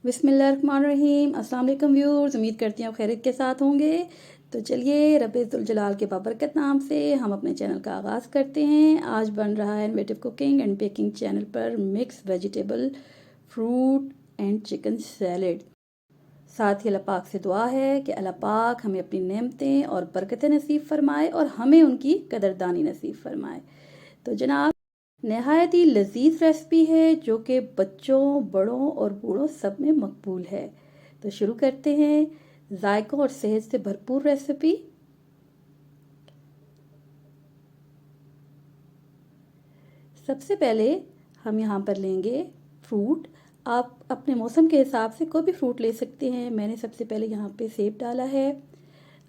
बिस्मिल्लाहिर्रहमानिर्रहीम। अस्सलाम वालेकुम व्यूअर्स, उम्मीद करती हूँ आप खैरियत के साथ होंगे। तो चलिए रब्बिल जलाल के बाबरकत नाम से हम अपने चैनल का आगाज़ करते हैं। आज बन रहा है innovative cooking and baking channel पर mix vegetable fruit and chicken salad. साथ ही अल्लाह पाक से दुआ है कि अल्लाह पाक हमें अपनी नेमतें और बरकतें नसीब फरमाए और हमें उनकी कदरदानी नसीब फरमाए। तो जनाब, नहायत ही लजीज रेसिपी है जो कि बच्चों, बड़ों और बूढ़ों सब में मकबूल है। तो शुरू करते हैं जायकों और सेहत से भरपूर रेसिपी। सबसे पहले हम यहाँ पर लेंगे फ्रूट। आप अपने मौसम के हिसाब से कोई भी फ्रूट ले सकते हैं। मैंने सबसे पहले यहाँ पे सेब डाला है।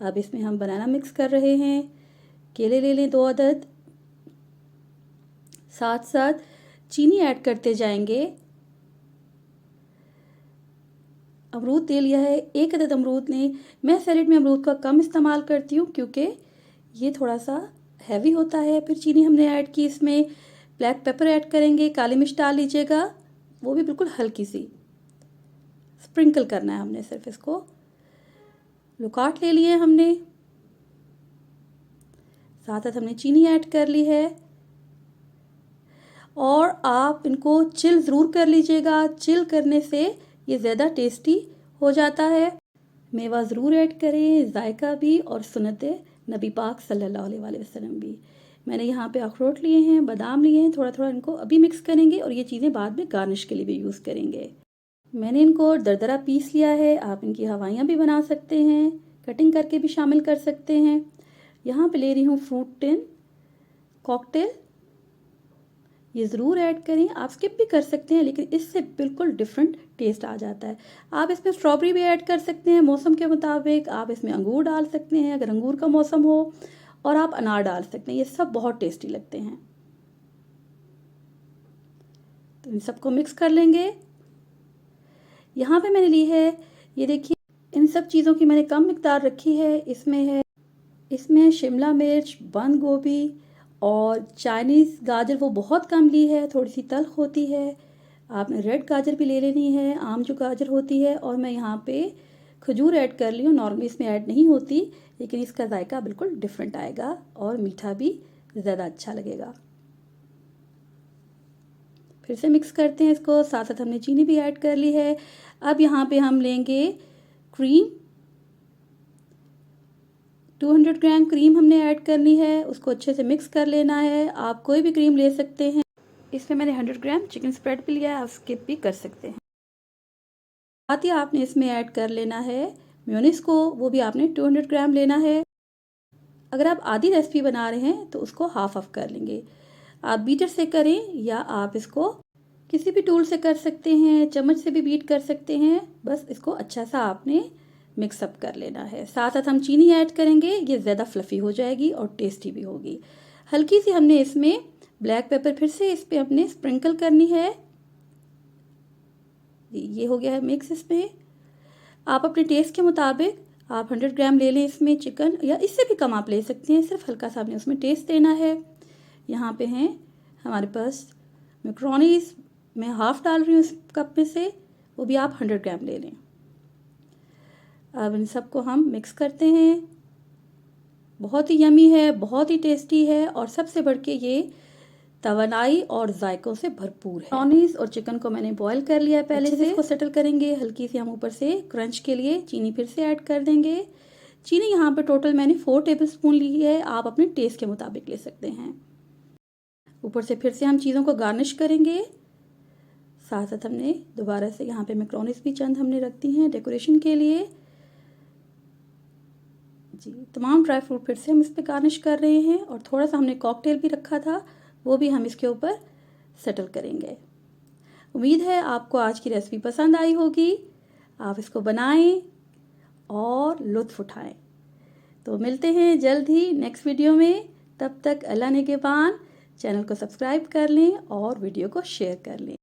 अब इसमें हम बनाना मिक्स कर रहे हैं। केले ले लें 2 अदद। साथ साथ चीनी ऐड करते जाएंगे। अमरूद ले लिया है 1 अदद अमरूद ने। मैं सैलेड में अमरूद का कम इस्तेमाल करती हूँ क्योंकि ये थोड़ा सा हैवी होता है। फिर चीनी हमने ऐड की, इसमें ब्लैक पेपर ऐड करेंगे, काली मिर्च डाल लीजिएगा, वो भी बिल्कुल हल्की सी स्प्रिंकल करना है हमने सिर्फ इसको। लुकाट ले लिए हमने, साथ साथ हमने चीनी ऐड कर ली है। और आप इनको चिल ज़रूर कर लीजिएगा, चिल करने से ये ज़्यादा टेस्टी हो जाता है। मेवा ज़रूर ऐड करें, जायका भी और सुन्नत नबी पाक सल्लल्लाहु अलैहि वसल्लम भी। मैंने यहाँ पे अखरोट लिए हैं, बादाम लिए हैं, थोड़ा थोड़ा इनको अभी मिक्स करेंगे और ये चीज़ें बाद में गार्निश के लिए भी यूज़ करेंगे। मैंने इनको दरदरा पीस लिया है। आप इनकी हवाइयाँ भी बना सकते हैं, कटिंग करके भी शामिल कर सकते हैं। यहाँ पे ले रही हूँ फ्रूट टिन कॉकटेल, ये ज़रूर ऐड करें। आप स्किप भी कर सकते हैं लेकिन इससे बिल्कुल डिफरेंट टेस्ट आ जाता है। आप इसमें स्ट्रॉबेरी भी ऐड कर सकते हैं मौसम के मुताबिक। आप इसमें अंगूर डाल सकते हैं अगर अंगूर का मौसम हो, और आप अनार डाल सकते हैं। ये सब बहुत टेस्टी लगते हैं। तो इन सबको मिक्स कर लेंगे। यहाँ पे मैंने ली है, ये देखिए, इन सब चीज़ों की मैंने कम मिकदार रखी है। इसमें शिमला मिर्च, बंद गोभी और चाइनीज़ गाजर वो बहुत कम ली है, थोड़ी सी तल्ख होती है। आपने रेड गाजर भी ले लेनी है, आम जो गाजर होती है। और मैं यहाँ पे खजूर ऐड कर ली हूँ, नॉर्मली इसमें ऐड नहीं होती, लेकिन इसका जायका बिल्कुल डिफरेंट आएगा और मीठा भी ज़्यादा अच्छा लगेगा। फिर से मिक्स करते हैं इसको। साथ साथ हमने चीनी भी ऐड कर ली है। अब यहाँ पे हम लेंगे क्रीम। 200 ग्राम क्रीम हमने ऐड करनी है, उसको अच्छे से मिक्स कर लेना है। आप कोई भी क्रीम ले सकते हैं। इसमें मैंने 100 ग्राम चिकन स्प्रेड भी लिया है, आप स्किप भी कर सकते हैं। साथ ही आपने इसमें ऐड कर लेना है मेयोनीज को, वो भी आपने 200 ग्राम लेना है। अगर आप आधी रेसिपी बना रहे हैं तो उसको हाफ ऑफ कर लेंगे। आप बीटर से करें या आप इसको किसी भी टूल से कर सकते हैं, चम्मच से भी बीट कर सकते हैं। बस इसको अच्छा सा आपने मिक्सअप कर लेना है। साथ साथ हम चीनी ऐड करेंगे, ये ज़्यादा फ्लफ़ी हो जाएगी और टेस्टी भी होगी। हल्की सी हमने इसमें ब्लैक पेपर फिर से इस पर अपने स्प्रिंकल करनी है। ये हो गया है मिक्स। इसमें आप अपने टेस्ट के मुताबिक आप 100 ग्राम ले लें इसमें चिकन, या इससे भी कम आप ले सकते हैं, सिर्फ हल्का सा आपने उसमें टेस्ट देना है। यहाँ पे हैं हमारे पास मैक्रोनीज, मैं हाफ़ डाल रही हूँ इस कप में से, वो भी आप 100 ग्राम ले लें। अब इन सबको हम मिक्स करते हैं। बहुत ही यमी है, बहुत ही टेस्टी है और सबसे बढ़ के ये तवानाई और जायकों से भरपूर है। मैक्रोनीज और चिकन को मैंने बॉईल कर लिया है पहले से। इसको सेटल करेंगे। हल्की सी हम ऊपर से क्रंच के लिए चीनी फिर से ऐड कर देंगे। चीनी यहाँ पर टोटल मैंने 4 टेबलस्पून ली है, आप अपने टेस्ट के मुताबिक ले सकते हैं। ऊपर से फिर से हम चीज़ों को गार्निश करेंगे। साथ साथ हमने दोबारा से यहाँ पे मैक्रोनीज भी चंद हमने रख दी हैं डेकोरेशन के लिए। जी, तमाम ड्राई फ्रूट फिर से हम इस पर गार्निश कर रहे हैं और थोड़ा सा हमने कॉकटेल भी रखा था, वो भी हम इसके ऊपर सेटल करेंगे। उम्मीद है आपको आज की रेसिपी पसंद आई होगी। आप इसको बनाएं और लुत्फ़ उठाएं। तो मिलते हैं जल्द ही नेक्स्ट वीडियो में। तब तक अल्लाह निगहबान। चैनल को सब्सक्राइब कर लें और वीडियो को शेयर कर लें।